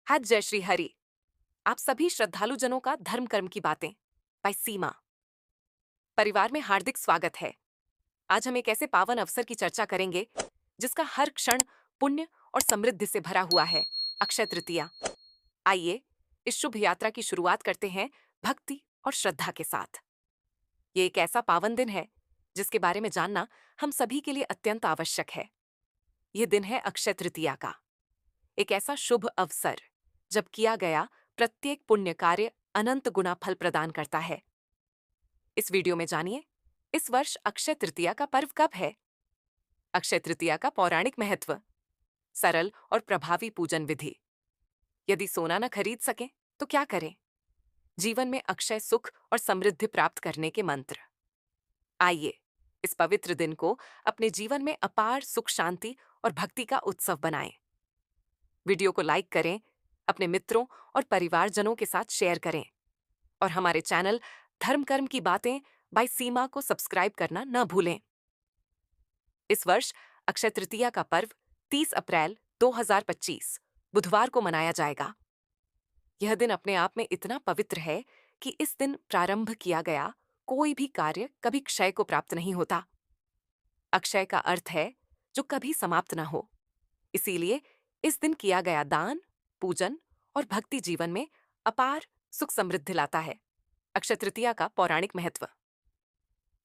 हाथ जय श्री हरि। आप सभी श्रद्धालु जनों का धर्म कर्म की बातें बाय सीमा परिवार में हार्दिक स्वागत है। आज हम एक ऐसे पावन अवसर की चर्चा करेंगे जिसका हर क्षण पुण्य और समृद्धि से भरा हुआ है, अक्षय तृतीया। आइए इस शुभ यात्रा की शुरुआत करते हैं भक्ति और श्रद्धा के साथ। ये एक ऐसा पावन दिन है जिसके बारे में जानना हम सभी के लिए अत्यंत आवश्यक है। यह दिन है अक्षय तृतीया का, एक ऐसा शुभ अवसर जब किया गया प्रत्येक पुण्य कार्य अनंत गुना फल प्रदान करता है। इस वीडियो में जानिए इस वर्ष अक्षय तृतीया का पर्व कब है, अक्षय तृतीया का पौराणिक महत्व, सरल और प्रभावी पूजन विधि। यदि सोना न खरीद सकें तो क्या करें, जीवन में अक्षय सुख और समृद्धि प्राप्त करने के मंत्र। आइए इस पवित्र दिन को अपने जीवन में अपार सुख शांति और भक्ति का उत्सव बनाएं। वीडियो को लाइक करें, अपने मित्रों और परिवारजनों के साथ शेयर करें और हमारे चैनल धर्म कर्म की बातें बाय सीमा को सब्सक्राइब करना न भूलें। इस वर्ष अक्षय तृतीया का पर्व 30 अप्रैल 2025 बुधवार को मनाया जाएगा। यह दिन अपने आप में इतना पवित्र है कि इस दिन प्रारंभ किया गया कोई भी कार्य कभी क्षय को प्राप्त नहीं होता। अक्षय का अर्थ है जो कभी समाप्त न हो, इसीलिए इस दिन किया गया दान, पूजन और भक्ति जीवन में अपार सुख समृद्धि लाता है। अक्षय तृतीया का पौराणिक महत्व।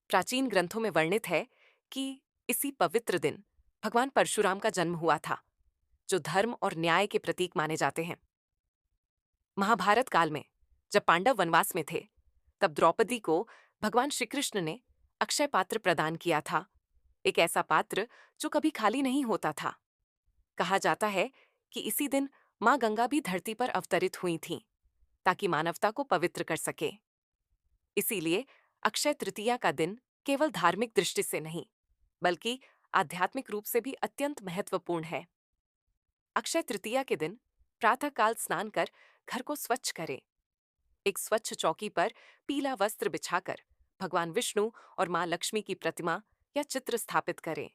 प्राचीन ग्रंथों में वर्णित है कि इसी पवित्र दिन भगवान परशुराम का जन्म हुआ था, जो धर्म और न्याय के प्रतीक माने जाते हैं। महाभारत काल में जब पांडव वनवास में थे, तब द्रौपदी को भगवान श्री कृष्ण ने अक्षय पात्र प्रदान किया था, एक ऐसा पात्र जो कभी खाली नहीं होता था। कहा जाता है कि इसी दिन मां गंगा भी धरती पर अवतरित हुई थीं, ताकि मानवता को पवित्र कर सके। इसीलिए अक्षय तृतीया का दिन केवल धार्मिक दृष्टि से नहीं, बल्कि आध्यात्मिक रूप से भी अत्यंत महत्वपूर्ण है। अक्षय तृतीया के दिन प्रातःकाल स्नान कर घर को स्वच्छ करें। एक स्वच्छ चौकी पर पीला वस्त्र बिछाकर भगवान विष्णु और मां लक्ष्मी की प्रतिमा या चित्र स्थापित करें।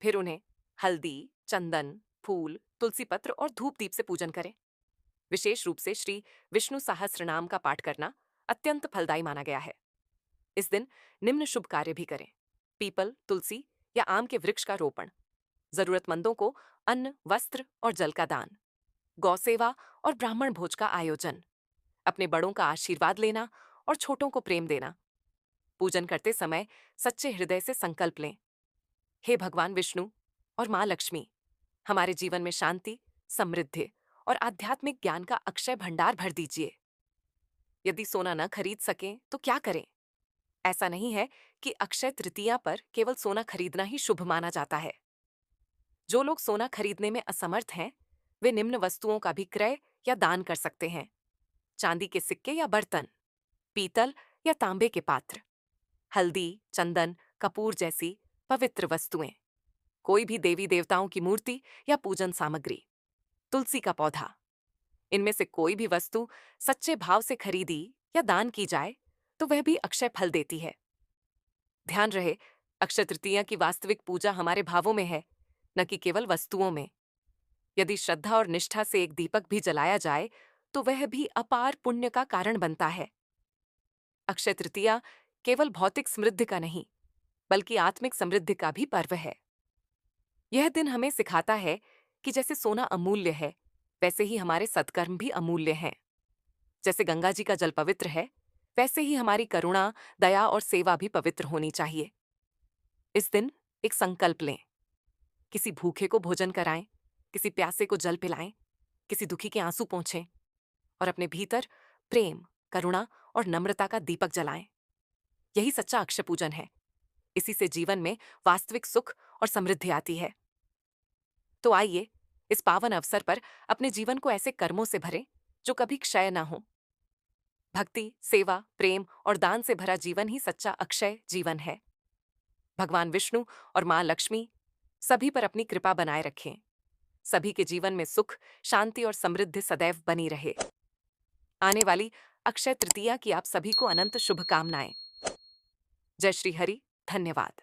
फिर उन्हें हल्दी, चंदन, फूल, तुलसी पत्र और धूप दीप से पूजन करें। विशेष रूप से श्री विष्णु सहस्त्रनाम का पाठ करना अत्यंत फलदायी माना गया है। इस दिन निम्न शुभ कार्य भी करें: पीपल, तुलसी या आम के वृक्ष का रोपण, जरूरतमंदों को अन्न, वस्त्र और जल का दान, गौ सेवा और ब्राह्मण भोज का आयोजन, अपने बड़ों का आशीर्वाद लेना और छोटों को प्रेम देना। पूजन करते समय सच्चे हृदय से संकल्प लें: हे भगवान विष्णु और मां लक्ष्मी, हमारे जीवन में शांति, समृद्धि और आध्यात्मिक ज्ञान का अक्षय भंडार भर दीजिए। यदि सोना न खरीद सकें तो क्या करें? ऐसा नहीं है कि अक्षय तृतीया पर केवल सोना खरीदना ही शुभ माना जाता है। जो लोग सोना खरीदने में असमर्थ हैं, वे निम्न वस्तुओं का भी क्रय या दान कर सकते हैं: चांदी के सिक्के या बर्तन, पीतल या तांबे के पात्र, हल्दी, चंदन, कपूर जैसी पवित्र वस्तुएं, कोई भी देवी देवताओं की मूर्ति या पूजन सामग्री, तुलसी का पौधा। इनमें से कोई भी वस्तु सच्चे भाव से खरीदी या दान की जाए तो वह भी अक्षय फल देती है। ध्यान रहे, अक्षय तृतीया की वास्तविक पूजा हमारे भावों में है, न कि केवल वस्तुओं में। यदि श्रद्धा और निष्ठा से एक दीपक भी जलाया जाए तो वह भी अपार पुण्य का कारण बनता है। अक्षय तृतीया केवल भौतिक समृद्धि का नहीं, बल्कि आत्मिक समृद्धि का भी पर्व है। यह दिन हमें सिखाता है कि जैसे सोना अमूल्य है, वैसे ही हमारे सत्कर्म भी अमूल्य हैं। जैसे गंगा जी का जल पवित्र है, वैसे ही हमारी करुणा, दया और सेवा भी पवित्र होनी चाहिए। इस दिन एक संकल्प लें: किसी भूखे को भोजन कराएं, किसी प्यासे को जल पिलाएं, किसी दुखी के आंसू पोंछें और अपने भीतर प्रेम, करुणा और नम्रता का दीपक जलाएं। यही सच्चा अक्षय पूजन है। इसी से जीवन में वास्तविक सुख और समृद्धि आती है। तो आइए इस पावन अवसर पर अपने जीवन को ऐसे कर्मों से भरें जो कभी क्षय ना हो। भक्ति, सेवा, प्रेम और दान से भरा जीवन ही सच्चा अक्षय जीवन है। भगवान विष्णु और मां लक्ष्मी सभी पर अपनी कृपा बनाए रखें। सभी के जीवन में सुख, शांति और समृद्धि सदैव बनी रहे। आने वाली अक्षय तृतीया की आप सभी को अनंत शुभकामनाएं। जय श्री हरि। धन्यवाद।